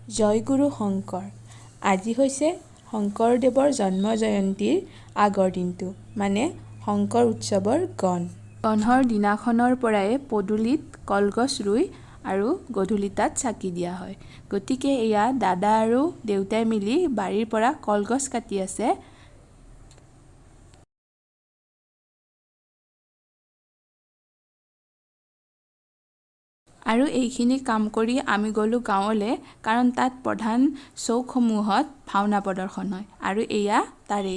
জয়গুৰু শংকৰ। আজি হৈছে শংকৰদেৱৰ জন্ম জয়ন্তীৰ আগৰ দিনটো, মানে শংকৰ উৎসৱৰ গণহৰ দিনাখনৰ পৰাই পদূলিত কলগছ ৰুই আৰু গধূলি তাত চাকি দিয়া হয়। গতিকে এয়া দাদা আৰু দেউতাই মিলি বাৰীৰ পৰা কলগছ কাটি আছে। আৰু এইখিনি কাম কৰি আমি গ'লোঁ গাঁৱলৈ, কাৰণ তাত প্ৰধান চৌকসমূহত ভাওনা প্ৰদৰ্শন হয়। আৰু এয়া তাৰে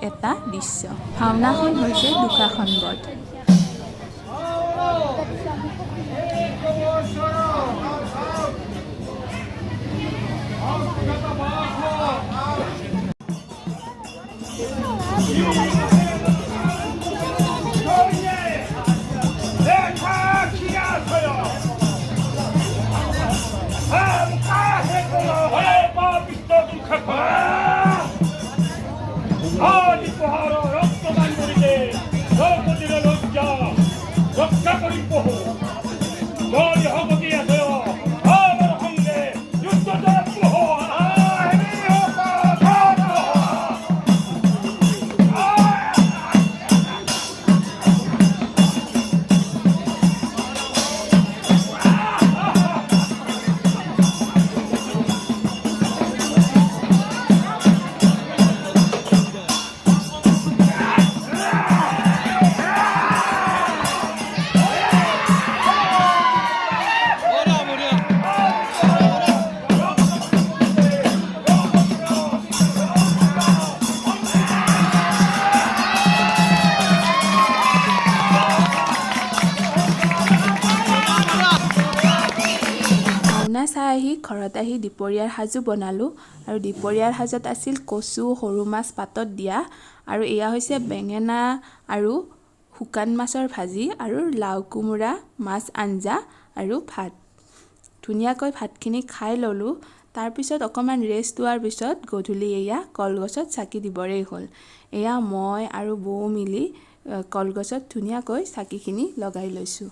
এটা দৃশ্য। ভাওনাখন হৈছে দুষাখন বধ। চাই আহি ঘৰত আহি দুপৰীয়াৰ সাজো বনালোঁ। আৰু দুপৰীয়াৰ সাজত আছিল কচু, সৰু মাছ পাতত দিয়া, আৰু এয়া হৈছে বেঙেনা আৰু শুকান মাছৰ ভাজি আৰু লাও কোমোৰা মাছ আঞ্জা আৰু ভাত। ধুনীয়াকৈ ভাতখিনি খাই ল'লোঁ। তাৰপিছত অকণমান ৰেষ্ট লোৱাৰ পিছত গধূলি এয়া কলগছত চাকি দিবৰেই হ'ল। এয়া মই আৰু বৌ মিলি কলগছত ধুনীয়াকৈ চাকিখিনি লগাই লৈছোঁ।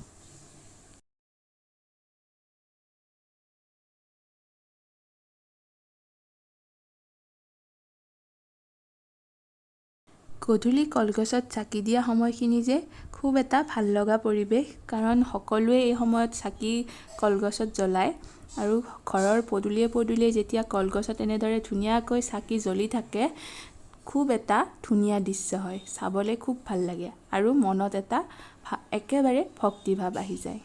গধূলি কলগছত চাকি দিয়া সময়খিনি যে খুব এটা ভাল লগা পৰিৱেশ, কাৰণ সকলোৱে এই সময়ত চাকি কলগছত জ্বলায়। আৰু ঘৰৰ পদূলিয়ে পদূলিয়ে যেতিয়া কলগছত এনেদৰে ধুনীয়াকৈ চাকি জ্বলি থাকে, খুব এটা ধুনীয়া দৃশ্য হয়, চাবলৈ খুব ভাল লাগে আৰু মনত এটা একেবাৰে ভক্তিভাৱ আহি যায়।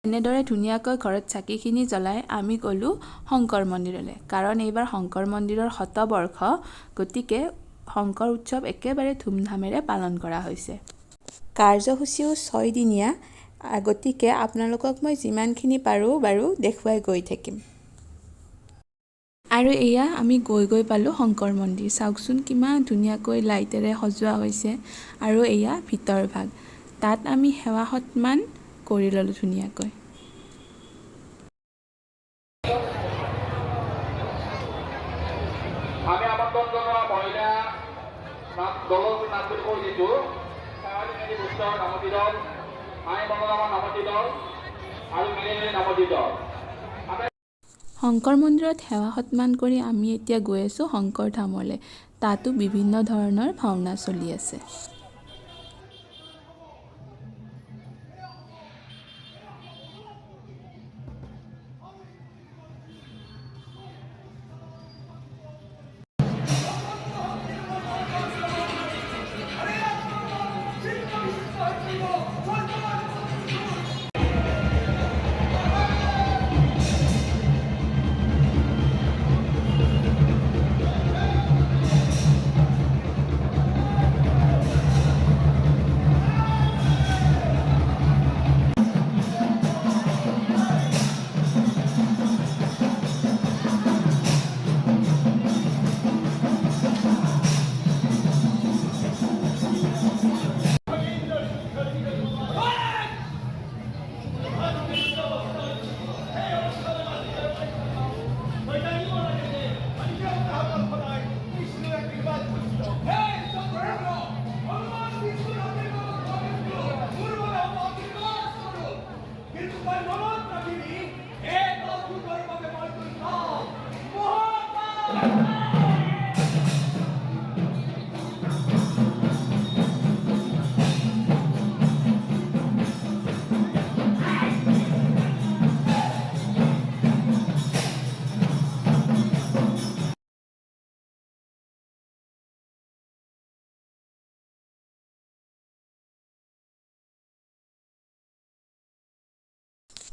এনেদৰে ধুনীয়াকৈ ঘৰত চাকিখিনি জ্বলাই আমি গ'লোঁ শংকৰ মন্দিৰলৈ, কাৰণ এইবাৰ শংকৰ মন্দিৰৰ শতবৰ্ষ, গতিকে শংকৰ উৎসৱ একেবাৰে ধুমধামেৰে পালন কৰা হৈছে। কাৰ্যসূচীও 6 দিনীয়া, গতিকে আপোনালোকক মই যিমানখিনি পাৰোঁ বাৰু দেখুৱাই গৈ থাকিম। আৰু এয়া আমি গৈ পালোঁ শংকৰ মন্দিৰ। চাওকচোন কিমান ধুনীয়াকৈ লাইটেৰে সজোৱা হৈছে। আৰু এয়া ভিতৰ ভাগ, তাত আমি সেৱা সন্মান কৰি ল'লোঁ ধুনীয়াকৈ। আমি আমন্ত্ৰণ জনোৱা মহিলা দলৰ নাম বুলি কৈ দিছোঁ। শেৱালী গোষ্ঠৰ নামতি দল, আই মনোৰমা নামতি দল আৰু মিলিমিলি নামতি দল। শংকৰ মন্দিৰত সেৱা সন্মান কৰি আমি এতিয়া গৈ আছোঁ শংকৰ ধামলৈ। তাতো বিভিন্ন ধৰণৰ ভাওনা চলি আছে।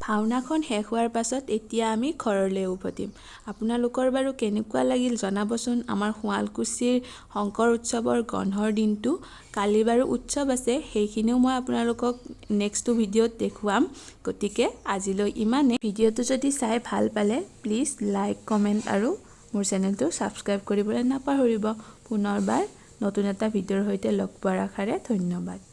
ভাওনাখন শেষ হোৱাৰ পাছত এতিয়া আমি ঘৰলৈ উভতিম। আপোনালোকৰ বাৰু কেনেকুৱা লাগিল জনাবচোন। আমাৰ শুৱালকুছিৰ শংকৰ উৎসৱৰ গন্ধৰ দিনটো কালি বাৰু উৎসৱ আছে, সেইখিনিও মই আপোনালোকক নেক্সটো ভিডিঅ'ত দেখুৱাম। গতিকে আজিলৈ ইমানেই। ভিডিঅ'টো যদি চাই ভাল পালে প্লিজ লাইক, কমেণ্ট আৰু মোৰ চেনেলটো ছাবস্ক্ৰাইব কৰিবলৈ নাপাহৰিব। পুনৰবাৰ নতুন এটা ভিডিঅ'ৰ সৈতে লগ পোৱাৰ আশাৰে ধন্যবাদ।